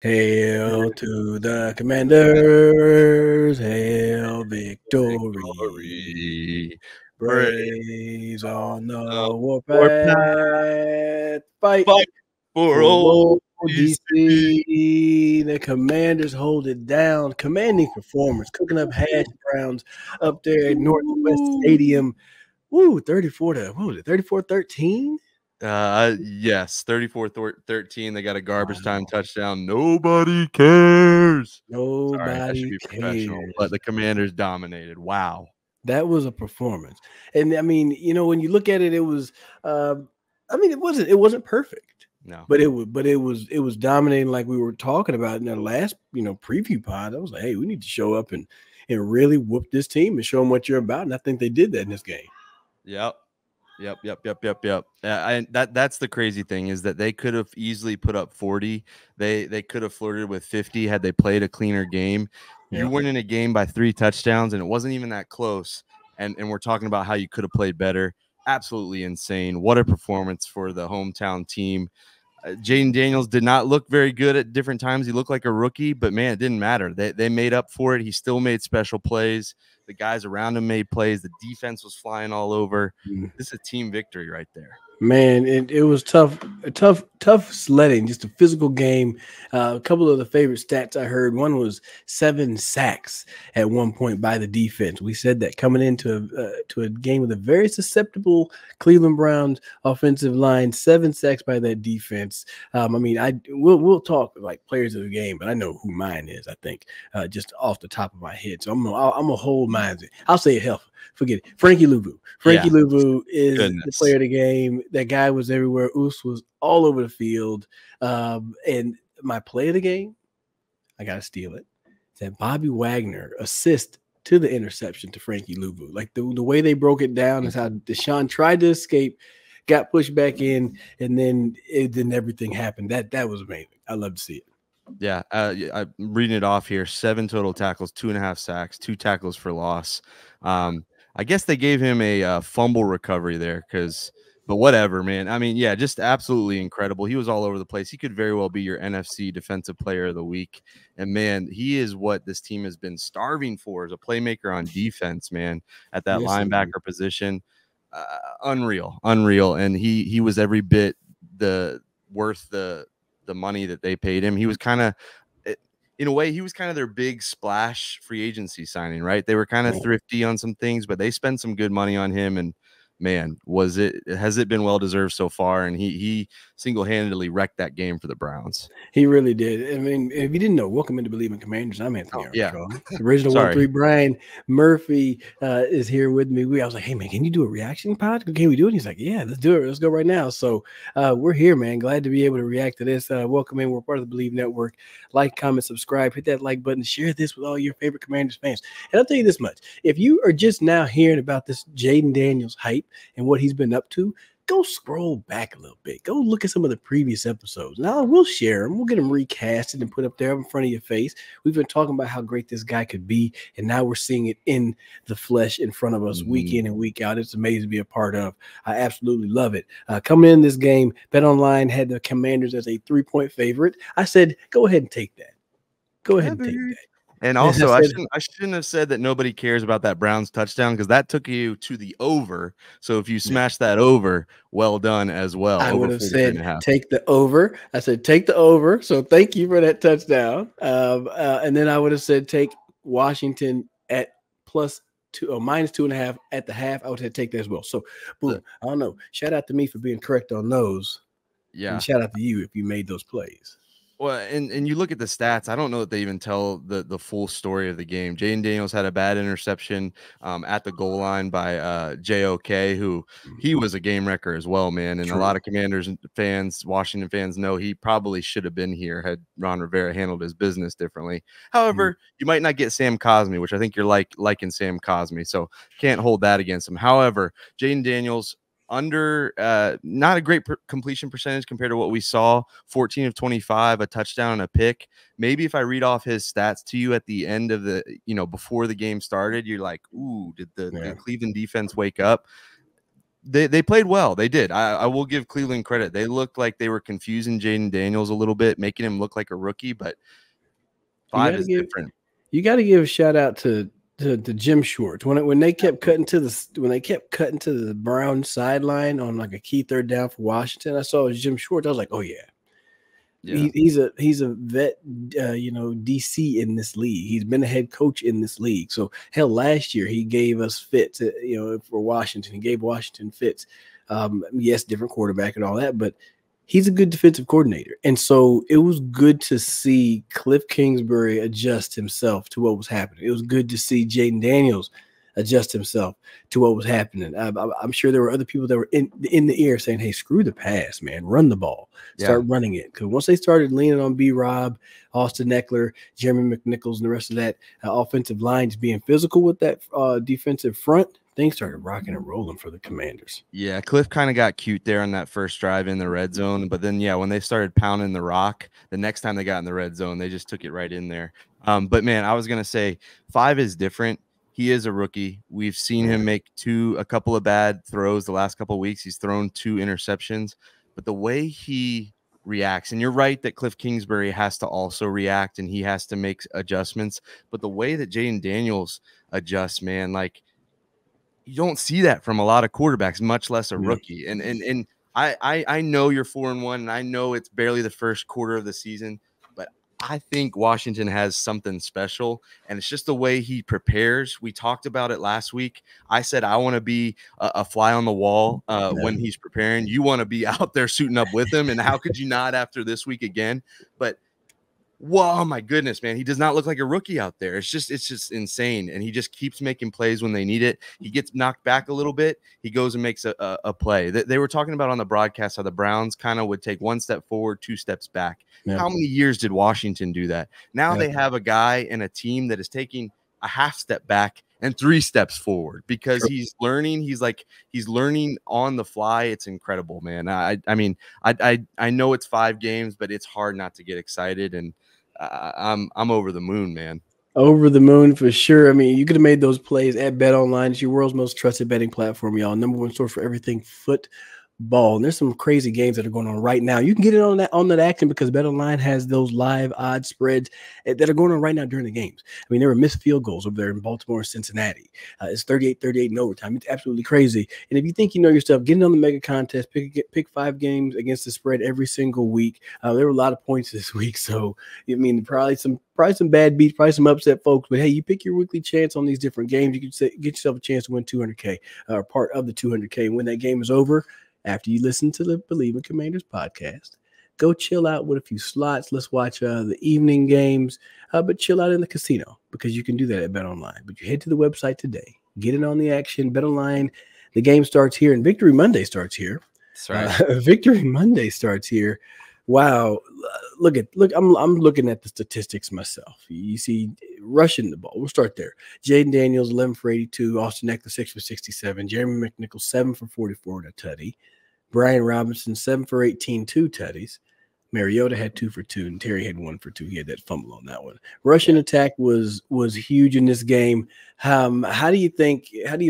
Hail to the commanders, hail victory. Victory. Brave Braves on the the warpath. warpath, fight Fight for for old old DC. DC. The commanders hold it down. Commanding performance, cooking up hash browns up there at Northwest Woo. Stadium. Woo, 34 to, what was it, 34-13? Yes, 34-13. They got a garbage time Wow. touchdown. Nobody cares. Sorry, I should Nobody be professional, but cares. the Commanders dominated. Wow. That was a performance. And I mean, when you look at it, it was it wasn't perfect. No. But it was dominating like we were talking about in the last, preview pod. I was like, hey, we need to show up and really whoop this team and show them what you're about. And I think they did that in this game. Yep. That's the crazy thing is that they could have easily put up 40. They could have flirted with 50 had they played a cleaner game. You Yeah. went in a game by 3 touchdowns and it wasn't even that close. And we're talking about how you could have played better. Absolutely insane. What a performance for the hometown team. Jayden Daniels did not look very good at different times. He looked like a rookie, but man, it didn't matter. They made up for it. He still made special plays. The guys around him made plays. The defense was flying all over. This is a team victory right there. Man, it was tough sledding, just a physical game. A couple of the favorite stats I heard, one was 7 sacks at one point by the defense. We said that coming into a game with a very susceptible Cleveland Browns offensive line, 7 sacks by that defense. We'll talk like players of the game, but I know who mine is. I think just off the top of my head, so I'm gonna hold mine. I'll say it. Hell, forget it. Frankie Louvu. Frankie Louvu is the player of the game. That guy was everywhere. Oos was all over the field. And my play of the game, I got to steal it. It's that Bobby Wagner assist to the interception to Frankie Louvu. Like the way they broke it down is how Deshaun tried to escape, got pushed back in, and then everything happened. That was amazing. I love to see it. Yeah, I'm reading it off here. 7 total tackles, 2.5 sacks, 2 tackles for loss. I guess they gave him a fumble recovery there but whatever, man. I mean, yeah, just absolutely incredible. He was all over the place. He could very well be your NFC Defensive Player of the Week. And, man, he is what this team has been starving for as a playmaker on defense, man, at that linebacker position. Unreal. And he was every bit worth the money that they paid him. He was kind of, in a way, he was kind of their big splash free agency signing, right? They were kind of thrifty on some things, but they spent some good money on him. And man, has it been well deserved so far? And he single-handedly wrecked that game for the Browns. He really did. I mean, if you didn't know, welcome into Believe in Commanders. I'm Anthony Armstrong. Yeah. Original 1-3 Brian Murphy is here with me. I was like, hey man, can you do a reaction pod? Can we do it? He's like, yeah, let's do it. Let's go right now. So we're here, man. Glad to be able to react to this. Welcome in. We're part of the Believe Network. Like, comment, subscribe, hit that like button, share this with all your favorite Commanders fans. And I'll tell you this much: if you are just now hearing about this Jayden Daniels hype and what he's been up to, go scroll back a little bit. Go look at some of the previous episodes. Now we'll share them. We'll get them recasted and put up there in front of your face. We've been talking about how great this guy could be, and now we're seeing it in the flesh in front of us week in and week out. It's amazing to be a part of. I absolutely love it. Coming in this game, BetOnline had the Commanders as a 3-point favorite. I said, go ahead and take that. Go ahead and take that. And also, I shouldn't have said that nobody cares about that Browns touchdown, because that took you to the over. So if you smash that over, well done as well. I would have said take the over. I said take the over. So thank you for that touchdown. And then I would have said take Washington at +2 or -2.5 at the half. I would have take that as well. So boom. I don't know. Shout out to me for being correct on those. Yeah. And shout out to you if you made those plays. Well, and you look at the stats, I don't know that they even tell the full story of the game. Jayden Daniels had a bad interception at the goal line by JOK, who he was a game wrecker as well, man. And a lot of Commanders fans, Washington fans, know he probably should have been here had Ron Rivera handled his business differently. However, you might not get Sam Cosmi, which I think you're liking Sam Cosmi, so can't hold that against him. However, Jayden Daniels, under not a great completion percentage compared to what we saw, 14 of 25, a touchdown and a pick. Maybe if I read off his stats to you at the end of before the game started, you're like, ooh, did the Cleveland defense wake up? They played well. They did. I will give Cleveland credit. They looked like they were confusing Jayden Daniels a little bit, making him look like a rookie, but 5 is different. You got to give a shout out to Jim Schwartz when they kept cutting to the Brown sideline on like a key third down for Washington. I saw it was Jim Schwartz. I was like, oh yeah. He's a vet, DC in this league. He's been a head coach in this league. So hell, last year he gave us fits, for Washington. He gave Washington fits. Yes, different quarterback and all that, but he's a good defensive coordinator. And so it was good to see Cliff Kingsbury adjust himself to what was happening. It was good to see Jayden Daniels adjust himself to what was happening. I'm sure there were other people that were in the ear saying, hey, screw the pass, man. Run the ball. Start running it. Because once they started leaning on B-Rob, Austin Eckler, Jeremy McNichols, and the rest of that offensive line just being physical with that defensive front, things started rocking and rolling for the Commanders. Yeah, Cliff kind of got cute there on that first drive in the red zone. But then, when they started pounding the rock, the next time they got in the red zone, they just took it right in there. But, man, I was going to say 5 is different. He is a rookie. We've seen him make a couple of bad throws the last couple of weeks. He's thrown 2 interceptions. But the way he reacts, and you're right that Cliff Kingsbury has to also react and he has to make adjustments. But the way that Jayden Daniels adjusts, man, like you don't see that from a lot of quarterbacks, much less a rookie. And I know you're 4-1, and I know it's barely the first quarter of the season, but I think Washington has something special, and it's just the way he prepares. We talked about it last week. I said I want to be a fly on the wall when he's preparing. You want to be out there suiting up with him, and how could you not after this week again? But whoa, my goodness, man. He does not look like a rookie out there. It's just insane. And he just keeps making plays when they need it. He gets knocked back a little bit. He goes and makes a play. They were talking about on the broadcast how the Browns kind of would take 1 step forward, 2 steps back. Yeah. How many years did Washington do that? Now they have a guy and a team that is taking a half step back and 3 steps forward because he's learning. He's learning on the fly. It's incredible, man. I mean, I know it's 5 games, but it's hard not to get excited. And I'm over the moon, man. Over the moon for sure. I mean, you could have made those plays at BetOnline. It's your world's most trusted betting platform, y'all. #1 source for everything football. And there's some crazy games that are going on right now. You can get it on that action because BetOnline has those live odds spreads that are going on right now during the games. I mean, there were missed field goals over there in Baltimore and Cincinnati. It's 38-38 in overtime. It's absolutely crazy. And if you think you know your stuff, get in on the mega contest. Pick 5 games against the spread every single week. There were a lot of points this week, so I mean, probably some bad beats, probably some upset folks. But hey, you pick your weekly chance on these different games. You can get yourself a chance to win $200K or part of the $200K. And when that game is over, after you listen to the Believe in Commanders podcast, go chill out with a few slots. Let's watch the evening games, but chill out in the casino because you can do that at BetOnline. But you head to the website today, get in on the action. BetOnline, the game starts here, and Victory Monday starts here. That's right. Victory Monday starts here. Wow, look! I'm looking at the statistics myself. You see, rushing the ball. We'll start there. Jayden Daniels 11 for 82. Austin Eckler 6 for 67. Jeremy McNichols 7 for 44 and a tutty. Brian Robinson 7 for 18, 2 tutties. Mariota had 2 for 2, and Terry had 1 for 2. He had that fumble on that one. Rushing attack was huge in this game. How do you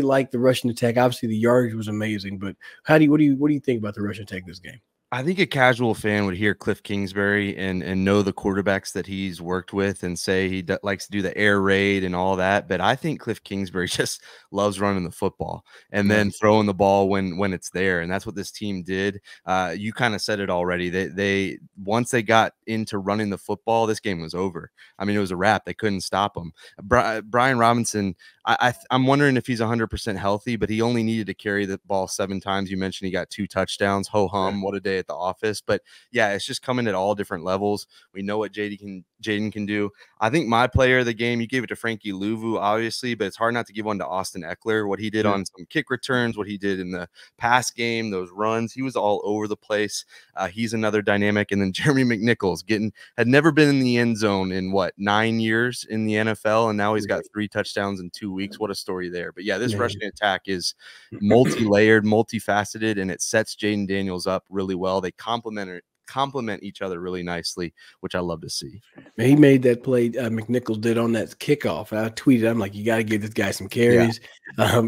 like the rushing attack? Obviously, the yardage was amazing, but what do you think about the rushing attack this game? I think a casual fan would hear Cliff Kingsbury and know the quarterbacks that he's worked with and say he likes to do the air raid and all that. But I think Cliff Kingsbury just loves running the football and then throwing the ball when it's there. And that's what this team did. You kind of said it already. They once they got into running the football, this game was over. I mean, it was a wrap. They couldn't stop him. Brian Robinson, I'm wondering if he's 100% healthy, but he only needed to carry the ball 7 times. You mentioned he got 2 touchdowns. Ho-hum, what a day at the office. But yeah, it's just coming at all different levels. We know what Jayden can do. I think my player of the game, you gave it to Frankie Louvu, obviously, but it's hard not to give one to Austin Eckler. What he did on some kick returns, what he did in the pass game, those runs, he was all over the place. He's another dynamic. And then Jeremy McNichols had never been in the end zone in 9 years in the NFL, and now he's got 3 touchdowns in 2 weeks. What a story there. But yeah, this rushing attack is multi-layered, multifaceted, and it sets Jayden Daniels up really well. They complement complement each other really nicely, which I love to see. Man, he made that play McNichols did on that kickoff. I tweeted, I'm like, you got to give this guy some carries.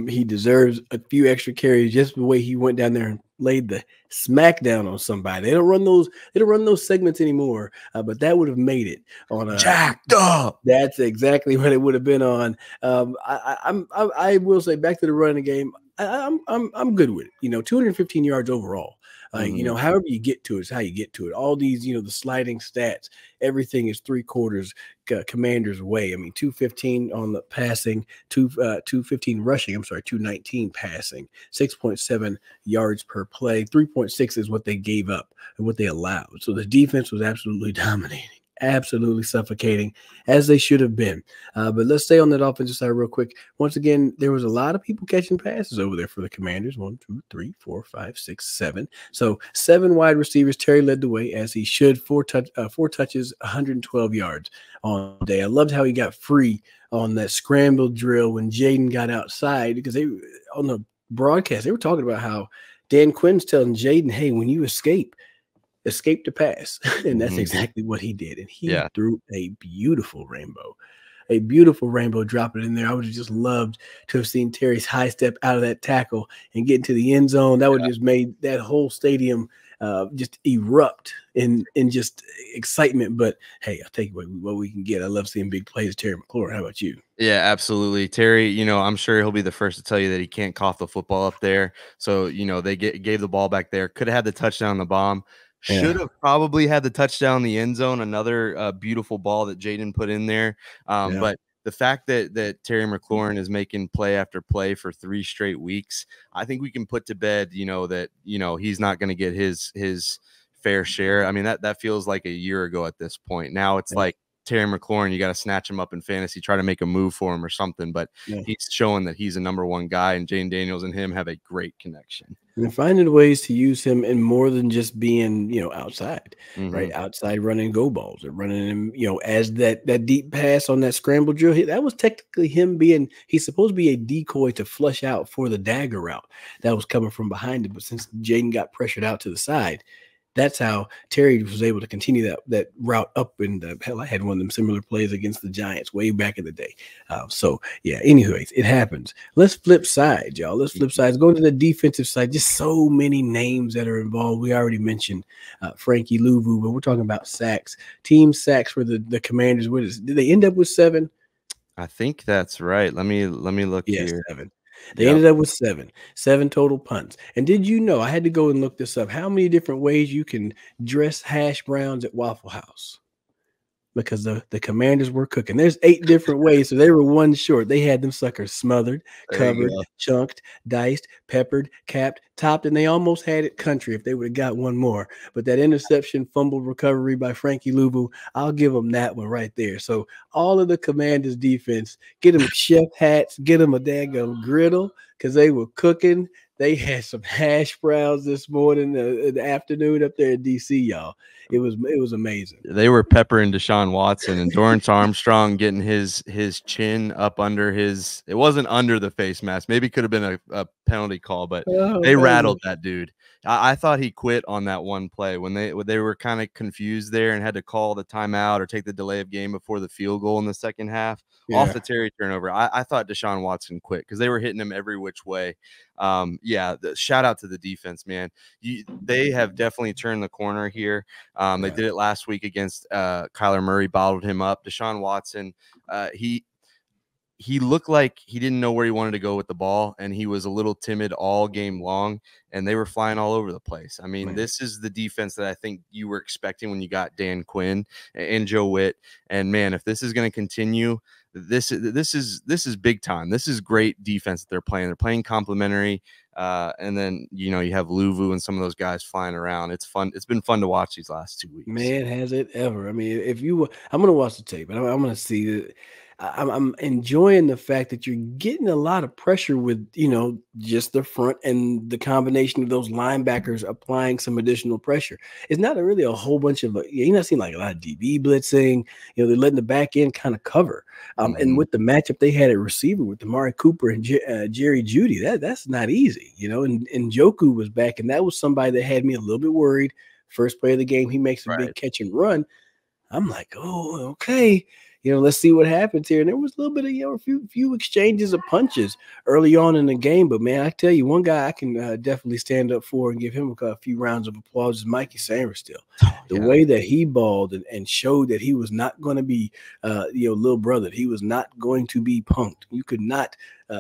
He deserves a few extra carries just the way he went down there and laid the smackdown on somebody. They don't run those segments anymore, but that would have made it on jacked up. That's exactly what it would have been on. I will say, back to the running game, I'm good with it. 215 yards overall. However you get to it is how you get to it. All these, the sliding stats, everything is 3/4 Commanders way. I mean, 215 on the passing, 215 rushing. I'm sorry, 219 passing, 6.7 yards per play. 3.6 is what they gave up and what they allowed. So the defense was absolutely dominating. Absolutely suffocating, as they should have been. But let's stay on that offensive side real quick. Once again, there was a lot of people catching passes over there for the Commanders. 1, 2, 3, 4, 5, 6, 7. So 7 wide receivers. Terry led the way, as he should. 4 touches, 112 yards on the day. I loved how he got free on that scramble drill when Jayden got outside, because on the broadcast, they were talking about how Dan Quinn's telling Jayden, hey, when you escape the pass. And that's exactly what he did. And he threw a beautiful rainbow dropping in there. I would have just loved to have seen Terry's high step out of that tackle and get into the end zone. That would have just made that whole stadium just erupt in just excitement. But hey, I'll take what we can get. I love seeing big plays. Terry McLaurin. How about you? Yeah, absolutely. Terry, I'm sure he'll be the first to tell you that he can't cough the football up there. So, they gave the ball back there. Could have had the touchdown on the bomb. Should have probably had the touchdown in the end zone. Another beautiful ball that Jayden put in there. But the fact that Terry McLaurin is making play after play for 3 straight weeks, I think we can put to bed, that he's not going to get his fair share. I mean, that feels like a year ago at this point. Now it's like Terry McLaurin, you got to snatch him up in fantasy, try to make a move for him or something. But he's showing that he's a #1 guy, and Jayden Daniels and him have a great connection. And finding ways to use him in more than just being, outside, right? Outside running go balls or running him, as that deep pass on that scramble drill. That was technically him he's supposed to be a decoy to flush out for the dagger route that was coming from behind him. But since Jayden got pressured out to the side, that's how Terry was able to continue that route up. And hell, I had one of them similar plays against the Giants way back in the day. Anyways, it happens. Let's flip sides, y'all. Let's flip sides. Go to the defensive side. Just so many names that are involved. We already mentioned Frankie Louvu, but we're talking about sacks. Team sacks for the Commanders. Did they end up with 7? I think that's right. Let me look here. 7. They ended up with 7 total punts. And did you know, I had to go and look this up, how many different ways you can dress hash browns at Waffle House? Because the Commanders were cooking. There's 8 different ways, so they were 1 short. They had them suckers smothered, covered, chunked, diced, peppered, capped, topped, and they almost had it country if they would have got 1 more. But that interception fumble recovery by Frankie Louvu, I'll give them that one right there. So all of the Commanders defense, get them chef hats, get them a daggone griddle, because they were cooking. They had some hash browns this morning, in the afternoon up there in DC, y'all. It was amazing. They were peppering Deshaun Watson, and Dorrance Armstrong getting his chin up under his. It wasn't under the face mask. Maybe it could have been a penalty call, but they rattled that dude. I thought he quit on that one play when they were kind of confused there and had to call the timeout or take the delay of game before the field goal in the second half off the Terry turnover. I thought Deshaun Watson quit because they were hitting him every which way. Shout out to the defense, man. They have definitely turned the corner here. They did it last week against Kyler Murray, bottled him up. Deshaun Watson, he looked like he didn't know where he wanted to go with the ball, and he was a little timid all game long, and they were flying all over the place. I mean, this is the defense that I think you were expecting when you got Dan Quinn and Joe Witt. And man, if this is going to continue, this is big time. This is great defense that they're playing. They're playing complementary. And then, you have Louvu and some of those guys flying around. It's fun. It's been fun to watch these last 2 weeks. Man, has it ever. I mean, I'm going to watch the tape, and I'm going to see it. I'm enjoying the fact that you're getting a lot of pressure with, just the front and the combination of those linebackers applying some additional pressure. It's not really a whole bunch of, you're not seeing like a lot of DB blitzing. They're letting the back end kind of cover. And with the matchup they had at receiver with Amari Cooper and Jerry Jeudy, that's not easy, and Njoku was back, and that was somebody that had me a little bit worried First play of the game, he makes a big Right. catch and run. I'm like, oh, okay. Let's see what happens here. And there was a little bit of, a few exchanges of punches early on in the game. But, man, I tell you, one guy I can definitely stand up for and give him a few rounds of applause is Mikey Sainristil. The Yeah. way that he balled and showed that he was not going to be, little brother. He was not going to be punked. You could not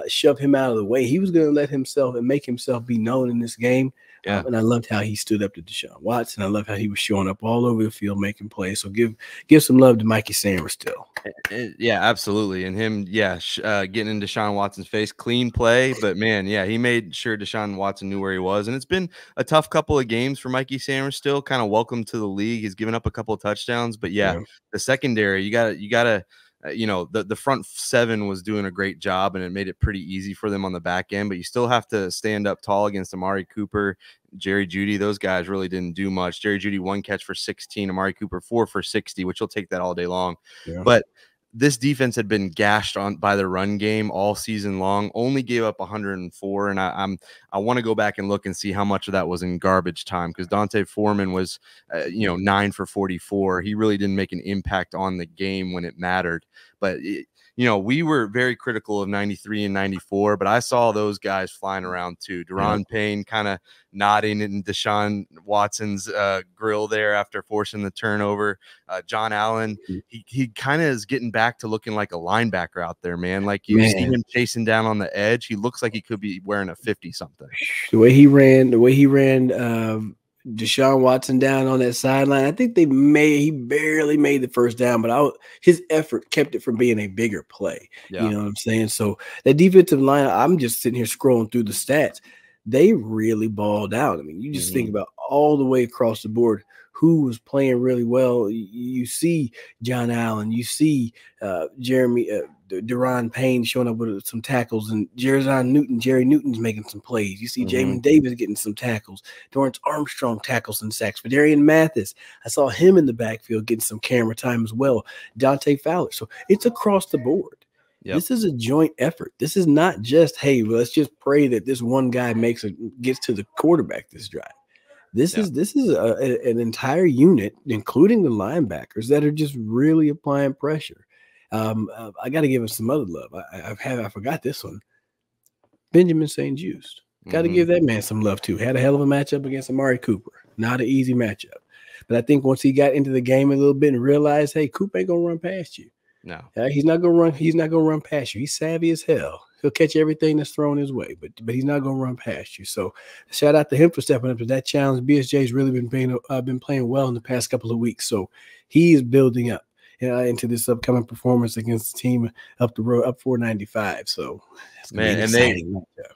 shove him out of the way. He was going to let himself and make himself be known in this game. Yeah. And I loved how he stood up to Deshaun Watson. I love how he was showing up all over the field making plays. So give some love to Mikey Sainristil. Yeah, absolutely. And him, getting in Deshaun Watson's face, clean play. But, man, yeah, he made sure Deshaun Watson knew where he was. And it's been a tough couple of games for Mikey Sainristil. Kind of welcome to the league. He's given up a couple of touchdowns. But, yeah. The secondary, you got to the front seven was doing a great job, and it made it pretty easy for them on the back end. But you still have to stand up tall against Amari Cooper, Jerry Jeudy. Those guys really didn't do much. Jerry Jeudy 1 catch for 16, Amari Cooper 4 for 60, which will take that all day long. Yeah. But this defense had been gashed on by the run game all season long, only gave up 104. And I want to go back and look and see how much of that was in garbage time, because Dante Foreman was, 9 for 44. He really didn't make an impact on the game when it mattered. But we were very critical of 93 and 94, but I saw those guys flying around too. Deron Payne kind of nodding in Deshaun Watson's grill there after forcing the turnover. John Allen, he kind of is getting back to looking like a linebacker out there, man. Like you see him chasing down on the edge. He looks like he could be wearing a 50-something. The way he ran Deshaun Watson down on that sideline. I think he barely made the first down, but his effort kept it from being a bigger play. Yeah. You know what I'm saying? So that defensive line, I'm just sitting here scrolling through the stats. They really balled out. I mean, you just think about all the way across the board who was playing really well. You see John Allen, you see Deron Payne showing up with some tackles, and Jerry Newton's making some plays. You see Jamin Davis getting some tackles. Dorrance Armstrong tackles and sacks. Phidarian Mathis, I saw him in the backfield getting some camera time as well. Dante Fowler. So it's across the board. Yep. This is a joint effort. This is not just, hey, well, let's just pray that this one guy gets to the quarterback this drive. This is an entire unit, including the linebackers, that are just really applying pressure. I got to give him some other love. I forgot this one. Benjamin St. Juste. Got to give that man some love too. Had a hell of a matchup against Amari Cooper. Not an easy matchup. But I think once he got into the game a little bit and realized, hey, Coop ain't gonna run past you. No, he's not gonna run. He's not gonna run past you. He's savvy as hell. He'll catch everything that's thrown his way, but he's not gonna run past you. So shout out to him for stepping up to that challenge. BSJ's really been playing well in the past couple of weeks, so he is building up into this upcoming performance against the team up the road, up 495. So man,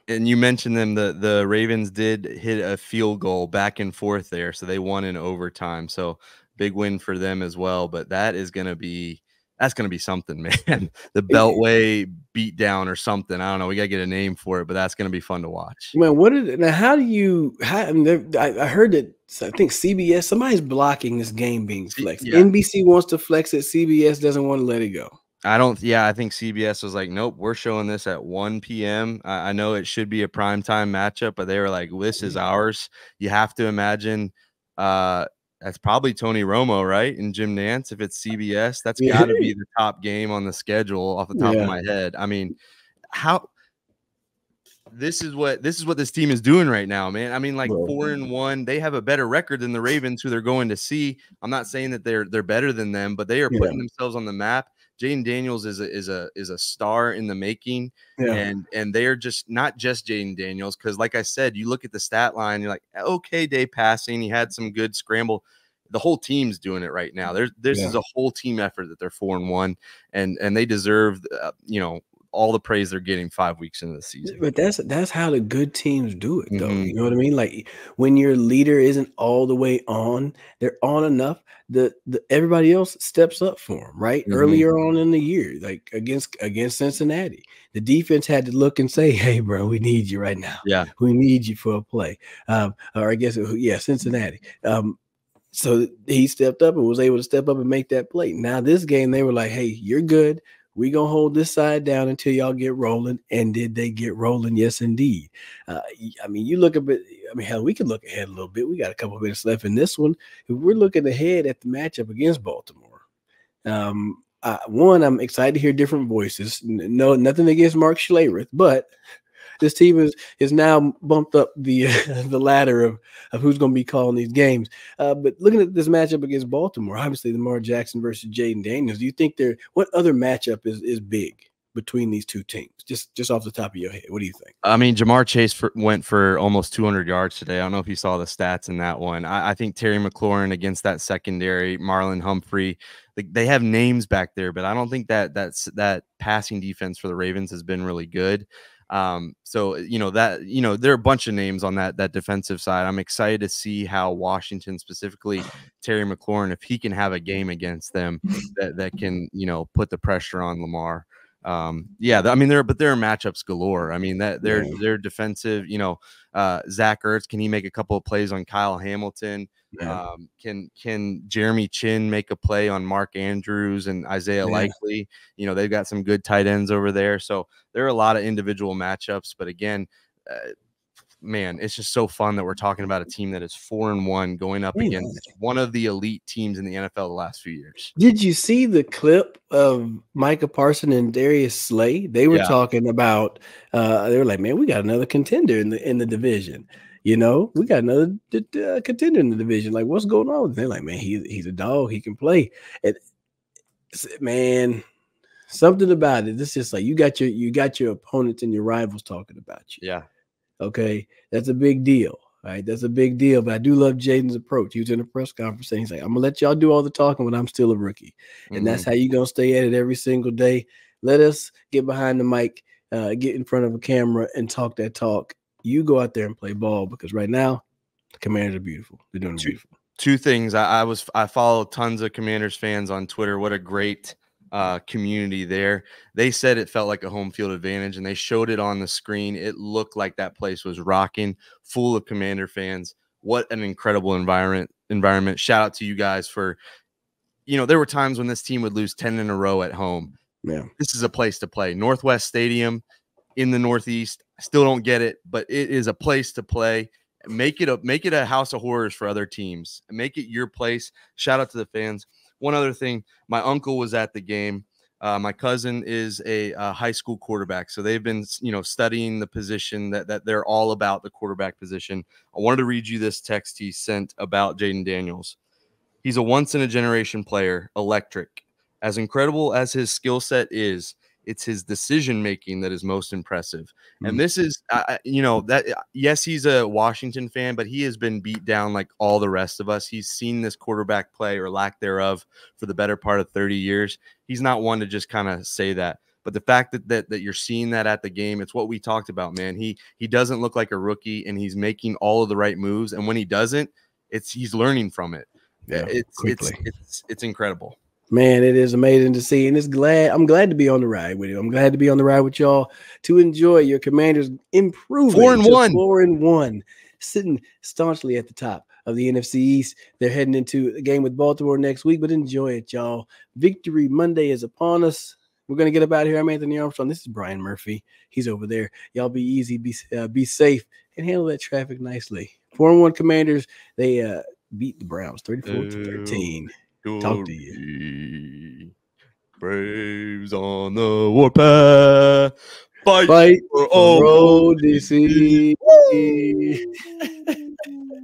and you mentioned them. The Ravens did hit a field goal back and forth there, so they won in overtime. So big win for them as well. But that's going to be something, man. The Beltway beatdown or something. I don't know. We got to get a name for it, but that's going to be fun to watch. Man, I heard that, I think CBS, somebody's blocking this game being flexed. Yeah. NBC wants to flex it. CBS doesn't want to let it go. I think CBS was like, nope, we're showing this at 1 p.m. I know it should be a primetime matchup, but they were like, this is ours. You have to imagine that's probably Tony Romo, right? And Jim Nance. If it's CBS, that's got to be the top game on the schedule off the top of my head. I mean, this is what this team is doing right now, man. I mean, like 4-1, they have a better record than the Ravens, who they're going to see. I'm not saying that they're better than them, but they are putting themselves on the map. Jayden Daniels is a star in the making, and they are just not just Jayden Daniels, because like I said, you look at the stat line, you're like, okay, day passing, he had some good scramble. The whole team's doing it right now. This is a whole team effort that they're 4-1, and they deserve all the praise they're getting 5 weeks into the season. But that's how the good teams do it, though. You know what I mean? Like when your leader isn't all the way on, they're on enough. The everybody else steps up for them, right? Earlier on in the year, like against Cincinnati, the defense had to look and say, "Hey, bro, we need you right now. Yeah, we need you for a play." Or I guess Cincinnati. So he stepped up and was able to step up and make that play. Now this game, they were like, "Hey, you're good. We gonna hold this side down until y'all get rolling. And did they get rolling? Yes, indeed. I mean, you look a bit. I mean, hell, we can look ahead a little bit. We got a couple of minutes left in this one. If we're looking ahead at the matchup against Baltimore, one, I'm excited to hear different voices. No, nothing against Mark Schlereth, but this team is now bumped up the the ladder of who's going to be calling these games. But looking at this matchup against Baltimore, obviously Lamar Jackson versus Jayden Daniels. Do you think what other matchup is big between these two teams? Just off the top of your head, what do you think? I mean, Jamar Chase went for almost 200 yards today. I don't know if you saw the stats in that one. I think Terry McLaurin against that secondary, Marlon Humphrey, they have names back there, but I don't think that passing defense for the Ravens has been really good. So there are a bunch of names on that defensive side. I'm excited to see how Washington, specifically Terry McLaurin, if he can have a game against them that can put the pressure on Lamar. I mean there are matchups galore. I mean that they're defensive. Zach Ertz, can he make a couple of plays on Kyle Hamilton? Yeah. Can Jeremy Chin make a play on Mark Andrews and Isaiah Likely? They've got some good tight ends over there. So there are a lot of individual matchups. But again, man, it's just so fun that we're talking about a team that is 4-1 going up against one of the elite teams in the NFL the last few years. Did you see the clip of Micah Parsons and Darius Slay? They were talking about they were like, man, we got another contender in the division. We got another contender in the division. Like, what's going on? They're like, man, he's a dog. He can play. And man, something about it. It's just like you got your opponents and your rivals talking about you. Yeah. Okay, that's a big deal. All right, that's a big deal. But I do love Jayden's approach. He was in a press conference saying, he's like, I'm gonna let y'all do all the talking when I'm still a rookie, and that's how you gonna stay at it every single day. Let us get behind the mic, get in front of a camera, and talk that talk. You go out there and play ball, because right now the Commanders are beautiful. They're doing beautiful. Two things. I follow tons of Commanders fans on Twitter. What a great community there. They said it felt like a home field advantage, and they showed it on the screen. It looked like that place was rocking, full of Commander fans. What an incredible environment. Shout out to you guys for, there were times when this team would lose 10 in a row at home. Yeah. This is a place to play. Northwest Stadium in the Northeast. I still don't get it, but it is a place to play. Make it a house of horrors for other teams. Make it your place. Shout out to the fans. One other thing, my uncle was at the game. My cousin is a high school quarterback, so they've been, studying the position that they're all about the quarterback position. I wanted to read you this text he sent about Jayden Daniels. He's a once-in-a-generation player, electric. As incredible as his skill set is, it's his decision-making that is most impressive. And this is, yes, he's a Washington fan, but he has been beat down like all the rest of us. He's seen this quarterback play, or lack thereof, for the better part of 30 years. He's not one to just kind of say that. But the fact that you're seeing that at the game, it's what we talked about, man. He doesn't look like a rookie, and he's making all of the right moves. And when he doesn't, he's learning from it. Yeah, it's incredible. Man, it is amazing to see, and I'm glad to be on the ride with you. I'm glad to be on the ride with y'all to enjoy your Commanders improving 4-1, sitting staunchly at the top of the NFC East. They're heading into a game with Baltimore next week, but enjoy it, y'all. Victory Monday is upon us. We're going to get up out of here. I'm Anthony Armstrong. This is Brian Murphy. He's over there. Y'all be easy, be safe, and handle that traffic nicely. 4-1 Commanders, they beat the Browns 34-13. Talk to you. Braves on the warpath. Fight for old DC.